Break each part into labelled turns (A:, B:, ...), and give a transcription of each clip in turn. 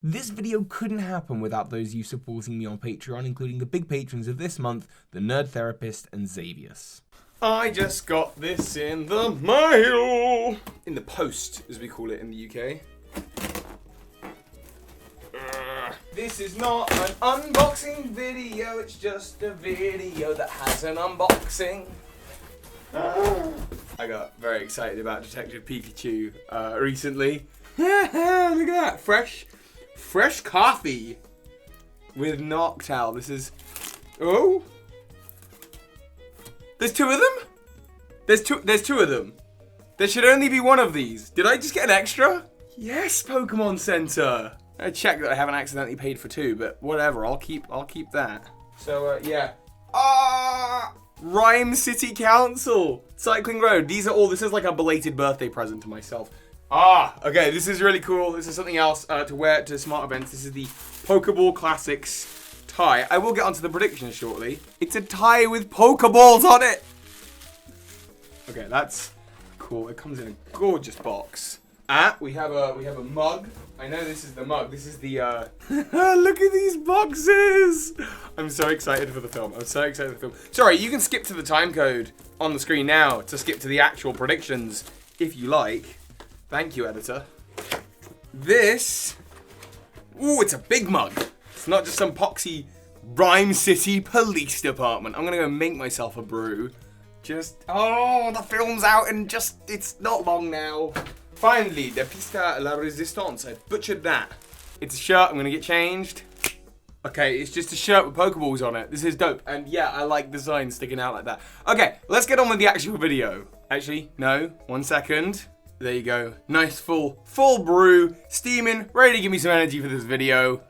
A: This video couldn't happen without those you supporting me on Patreon, including the big patrons of this month, the Nerd Therapist and Xavius.
B: I just got this in the mail! In the post, as we call it in the UK. This is not an unboxing video, it's just a video that has an unboxing. I got very excited about Detective Pikachu recently. Look at that, fresh coffee with Noctowl. This is, oh, there's two of them? There's two of them. There should only be one of these. Did I just get an extra? Yes, Pokemon Center. I checked that I haven't accidentally paid for two, but whatever, I'll keep that. So, yeah. Rhyme City Council, Cycling Road. This is like a belated birthday present to myself. Okay, this is really cool. This is something else to wear to smart events. This is the Pokeball Classics tie. I will get onto the predictions shortly. It's a tie with Pokeballs on it. Okay, that's cool. It comes in a gorgeous box. We have a mug. I know this is the mug. This is the look at these boxes. I'm so excited for the film. Sorry, you can skip to the time code on the screen now to skip to the actual predictions if you like. Thank you, editor. This, it's a big mug. It's not just some poxy Rhyme City Police Department. I'm gonna go make myself a brew. The film's out and it's not long now. Finally, the pista la resistance. I butchered that. It's a shirt, I'm gonna get changed. Okay, it's just a shirt with Pokeballs on it. This is dope. And yeah, I like the sign sticking out like that. Okay, let's get on with the actual video. Actually, no, 1 second. There you go. Nice full brew, steaming, ready to give me some energy for this video.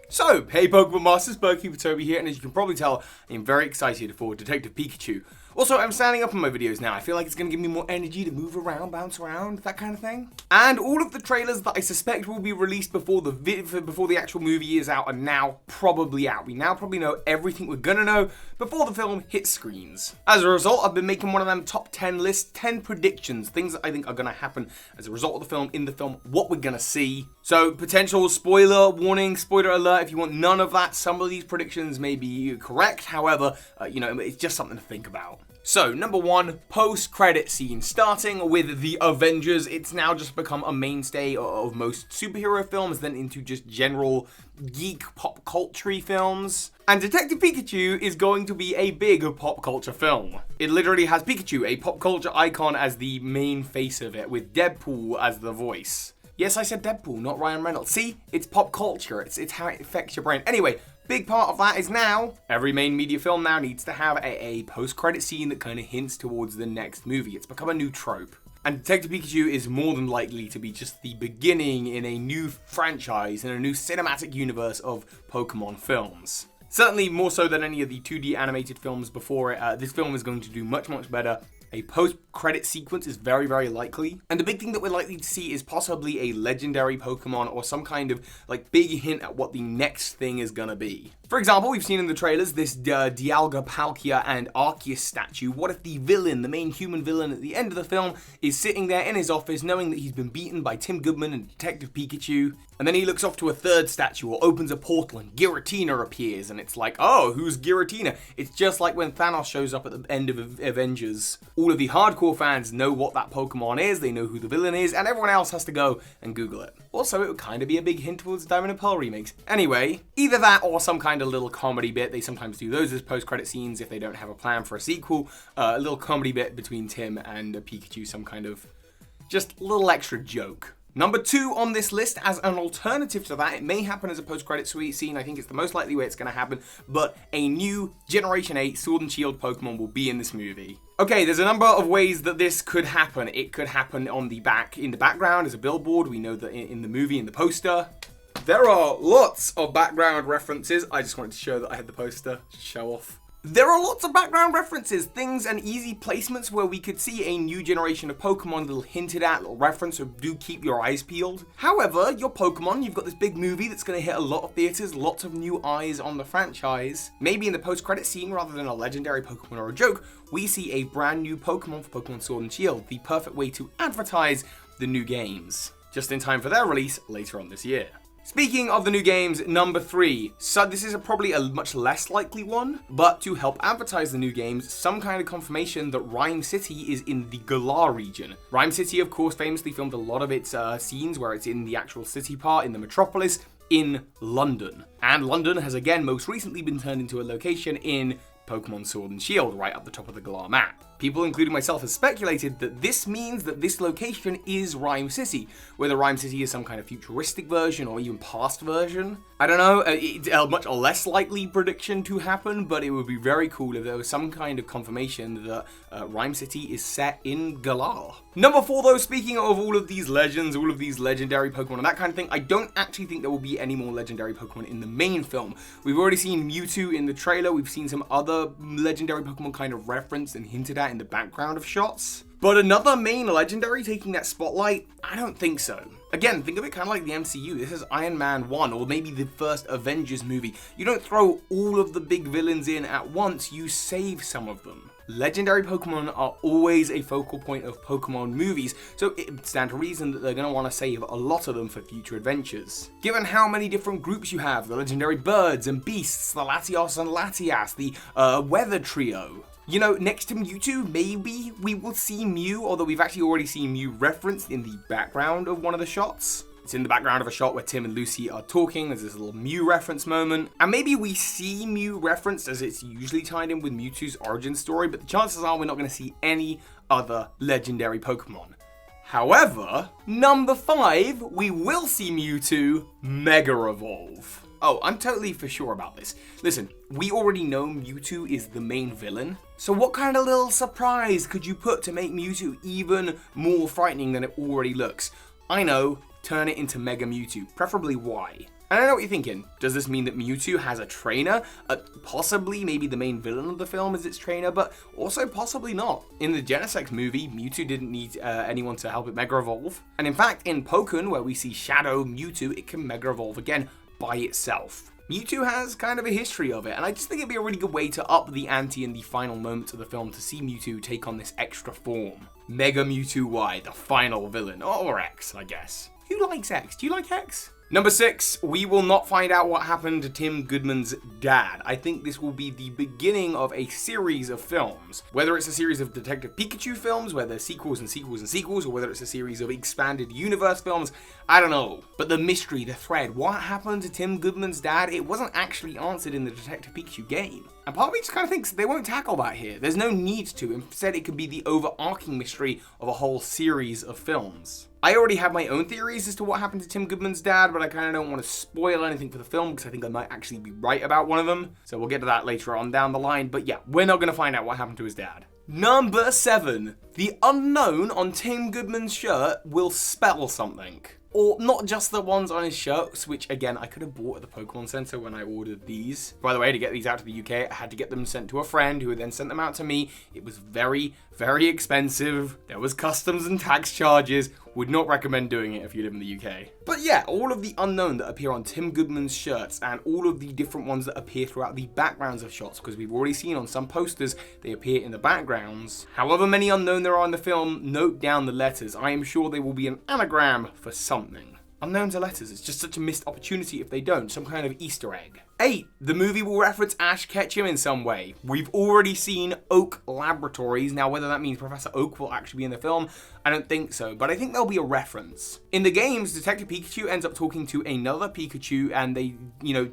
B: So, hey Pokemon Masters, Birdkeeper Toby here, and as you can probably tell, I'm very excited for Detective Pikachu. Also, I'm standing up on my videos now. I feel like it's going to give me more energy to move around, bounce around, that kind of thing. And all of the trailers that I suspect will be released before the actual movie is out are now probably out. We now probably know everything we're going to know before the film hits screens. As a result, I've been making one of them top 10 lists, 10 predictions, things that I think are going to happen as a result of the film, in the film, what we're going to see. So, potential spoiler warning, spoiler alert, if you want none of that, some of these predictions may be correct. However, it's just something to think about. So, number one, post-credit scene. Starting with the Avengers, it's now just become a mainstay of most superhero films, then into just general geek pop culture films. And Detective Pikachu is going to be a big pop culture film. It literally has Pikachu, a pop culture icon, as the main face of it, with Deadpool as the voice. Yes, I said Deadpool, not Ryan Reynolds. See? It's pop culture. It's how it affects your brain. Anyway, big part of that is now, every main media film now needs to have a post-credit scene that kind of hints towards the next movie. It's become a new trope. And Detective Pikachu is more than likely to be just the beginning in a new franchise, in a new cinematic universe of Pokemon films. Certainly more so than any of the 2D animated films before it, this film is going to do much, much better. A post-credit sequence is very, very likely. And the big thing that we're likely to see is possibly a legendary Pokemon or some kind of big hint at what the next thing is gonna be. For example, we've seen in the trailers this Dialga, Palkia, and Arceus statue. What if the villain, the main human villain at the end of the film, is sitting there in his office knowing that he's been beaten by Tim Goodman and Detective Pikachu, and then he looks off to a third statue or opens a portal and Giratina appears, and it's like, oh, who's Giratina? It's just like when Thanos shows up at the end of Avengers. All of the hardcore fans know what that Pokemon is, they know who the villain is, and everyone else has to go and Google it. Also, it would kind of be a big hint towards Diamond and Pearl remakes. Anyway, either that or some kind of little comedy bit. They sometimes do those as post-credit scenes if they don't have a plan for a sequel. A little comedy bit between Tim and Pikachu, some kind of just little extra joke. Number two on this list, as an alternative to that, it may happen as a post-credit scene. I think it's the most likely way it's going to happen, but a new Generation 8 Sword and Shield Pokemon will be in this movie. Okay, there's a number of ways that this could happen. It could happen in the background as a billboard. We know that in the movie, in the poster. There are lots of background references. I just wanted to show that I had the poster. Show off. There are lots of background references, things and easy placements where we could see a new generation of Pokemon, little hinted at, little reference, so do keep your eyes peeled. However, your Pokemon, you've got this big movie that's going to hit a lot of theaters, lots of new eyes on the franchise. Maybe in the post-credit scene, rather than a legendary Pokemon or a joke, we see a brand new Pokemon for Pokemon Sword and Shield, the perfect way to advertise the new games. just in time for their release later on this year. Speaking of the new games, number 3. So this is probably a much less likely one, but to help advertise the new games, some kind of confirmation that Rhyme City is in the Galar region. Rhyme City, of course, famously filmed a lot of its scenes where it's in the actual city part, in the metropolis, in London. And London has again most recently been turned into a location in Pokemon Sword and Shield, right up the top of the Galar map. People, including myself, have speculated that this means that this location is Rhyme City, whether Rhyme City is some kind of futuristic version or even past version. I don't know, it's a much less likely prediction to happen, but it would be very cool if there was some kind of confirmation that Rhyme City is set in Galar. Number 4 though, speaking of all of these legends, all of these legendary Pokemon and that kind of thing, I don't actually think there will be any more legendary Pokemon in the main film. We've already seen Mewtwo in the trailer, we've seen some other legendary Pokemon kind of referenced and hinted at in the background of shots. But another main legendary taking that spotlight? I don't think so. Again, think of it kind of like the MCU. This is Iron Man 1, or maybe the first Avengers movie. You don't throw all of the big villains in at once, you save some of them. Legendary Pokemon are always a focal point of Pokemon movies, so it stands to reason that they're going to want to save a lot of them for future adventures. Given how many different groups you have, the legendary birds and beasts, the Latios and Latias, the Weather Trio. You know, next to Mewtwo, maybe we will see Mew, although we've actually already seen Mew referenced in the background of one of the shots. It's in the background of a shot where Tim and Lucy are talking. There's this little Mew reference moment. And maybe we see Mew referenced as it's usually tied in with Mewtwo's origin story, but the chances are we're not going to see any other legendary Pokemon. However, number 5, we will see Mewtwo Mega Evolve. Oh, I'm totally for sure about this. Listen, we already know Mewtwo is the main villain, so what kind of little surprise could you put to make Mewtwo even more frightening than it already looks? I know, turn it into Mega Mewtwo, preferably Y. And I know what you're thinking, does this mean that Mewtwo has a trainer? Possibly, maybe the main villain of the film is its trainer, but also possibly not. In the Genesect movie, Mewtwo didn't need anyone to help it Mega Evolve. And in fact, in Pokken, where we see Shadow Mewtwo, it can Mega Evolve again by itself. Mewtwo has kind of a history of it, and I just think it'd be a really good way to up the ante in the final moments of the film to see Mewtwo take on this extra form. Mega Mewtwo Y, the final villain, or X, I guess. Who likes X? Do you like X? Number 6, we will not find out what happened to Tim Goodman's dad. I think this will be the beginning of a series of films. Whether it's a series of Detective Pikachu films, where there's sequels and sequels and sequels, or whether it's a series of expanded universe films, I don't know. But the mystery, the thread, what happened to Tim Goodman's dad, it wasn't actually answered in the Detective Pikachu game. And part of me just kind of thinks they won't tackle that here. There's no need to. Instead, it could be the overarching mystery of a whole series of films. I already have my own theories as to what happened to Tim Goodman's dad, but I kind of don't want to spoil anything for the film because I think I might actually be right about one of them. So we'll get to that later on down the line. But yeah, we're not going to find out what happened to his dad. Number 7. The unknown on Tim Goodman's shirt will spell something. Or not just the ones on his shirts, which again, I could have bought at the Pokemon Center when I ordered these. By the way, to get these out to the UK, I had to get them sent to a friend who then sent them out to me. It was very, very expensive. There was customs and tax charges. Would not recommend doing it if you live in the UK. But yeah, all of the unknown that appear on Tim Goodman's shirts and all of the different ones that appear throughout the backgrounds of shots, because we've already seen on some posters, they appear in the backgrounds. However many unknown there are in the film, note down the letters. I am sure they will be an anagram for something. Unknowns are letters. It's just such a missed opportunity if they don't. Some kind of Easter egg. 8. The movie will reference Ash Ketchum in some way. We've already seen Oak Laboratories. Now, whether that means Professor Oak will actually be in the film, I don't think so, but I think there'll be a reference. In the games, Detective Pikachu ends up talking to another Pikachu, and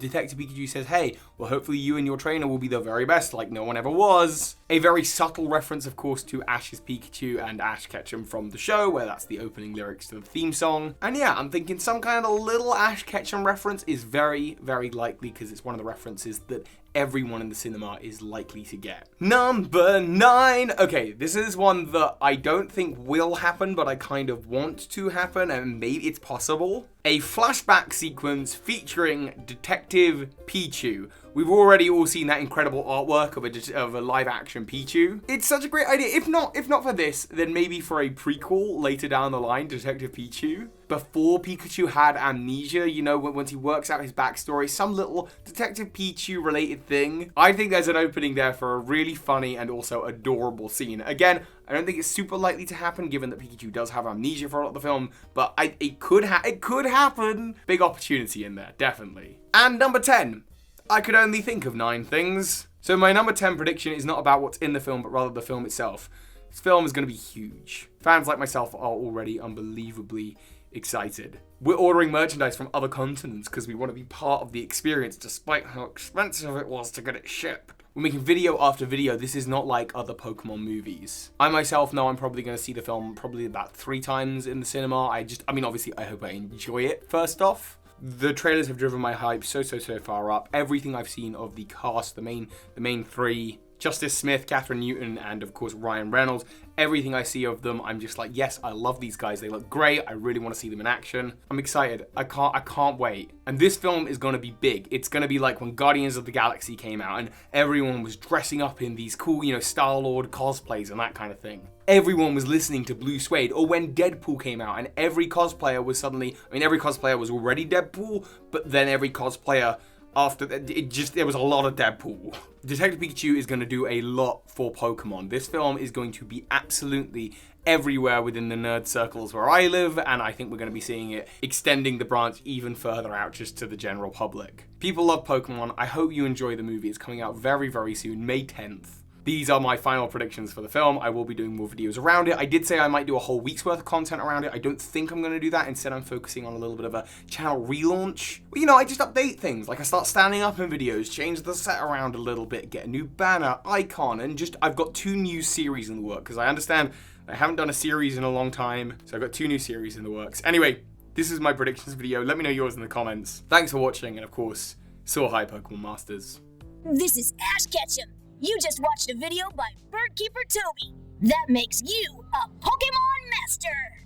B: Detective Pikachu says, hey, well, hopefully you and your trainer will be the very best, like no one ever was. A very subtle reference, of course, to Ash's Pikachu and Ash Ketchum from the show, where that's the opening lyrics to the theme song. And yeah, I'm thinking some kind of little Ash Ketchum reference is very, very likely, because it's one of the references that everyone in the cinema is likely to get. Number 9. Okay, this is one that I don't think will happen, but I kind of want to happen, and maybe it's possible. A flashback sequence featuring Detective Pichu. We've already all seen that incredible artwork of a live-action Pichu. It's such a great idea. If not for this, then maybe for a prequel later down the line, Detective Pichu. before Pikachu had amnesia, you know, once he works out his backstory, some little Detective Pichu related thing. I think there's an opening there for a really funny and also adorable scene. Again, I don't think it's super likely to happen given that Pikachu does have amnesia for a lot of the film, but it could happen. Big opportunity in there, definitely. And number 10, I could only think of 9 things. So my number 10 prediction is not about what's in the film, but rather the film itself. This film is going to be huge. Fans like myself are already unbelievably excited. We're ordering merchandise from other continents because we want to be part of the experience despite how expensive it was to get it shipped. We're making video after video. This is not like other Pokemon movies. I myself know I'm probably going to see the film probably about 3 times in the cinema. I mean, obviously, I hope I enjoy it first off. The trailers have driven my hype so far up. Everything I've seen of the cast, the main 3, Justice Smith, Catherine Newton, and of course Ryan Reynolds. Everything I see of them, I'm just like, yes, I love these guys. They look great. I really want to see them in action. I'm excited. I can't wait. And this film is going to be big. It's going to be like when Guardians of the Galaxy came out and everyone was dressing up in these cool, you know, Star-Lord cosplays and that kind of thing. Everyone was listening to Blue Suede, or when Deadpool came out and every cosplayer was suddenly, I mean, every cosplayer was already Deadpool, but then every cosplayer after that, there was a lot of Deadpool. Detective Pikachu is going to do a lot for Pokemon. This film is going to be absolutely everywhere within the nerd circles where I live, and I think we're going to be seeing it extending the branch even further out just to the general public. People love Pokemon. I hope you enjoy the movie. It's coming out very soon, May 10th. These are my final predictions for the film. I will be doing more videos around it. I did say I might do a whole week's worth of content around it. I don't think I'm going to do that. Instead, I'm focusing on a little bit of a channel relaunch. But, you know, I just update things. Like, I start standing up in videos, change the set around a little bit, get a new banner, icon, and just, I've got 2 new series in the works, because I understand I haven't done a series in a long time, so I've got 2 new series in the works. Anyway, this is my predictions video. Let me know yours in the comments. Thanks for watching, and of course, soar high, Pokemon Masters.
C: This is Ash Ketchum. You just watched a video by Birdkeeper Toby. That makes you a Pokemon Master.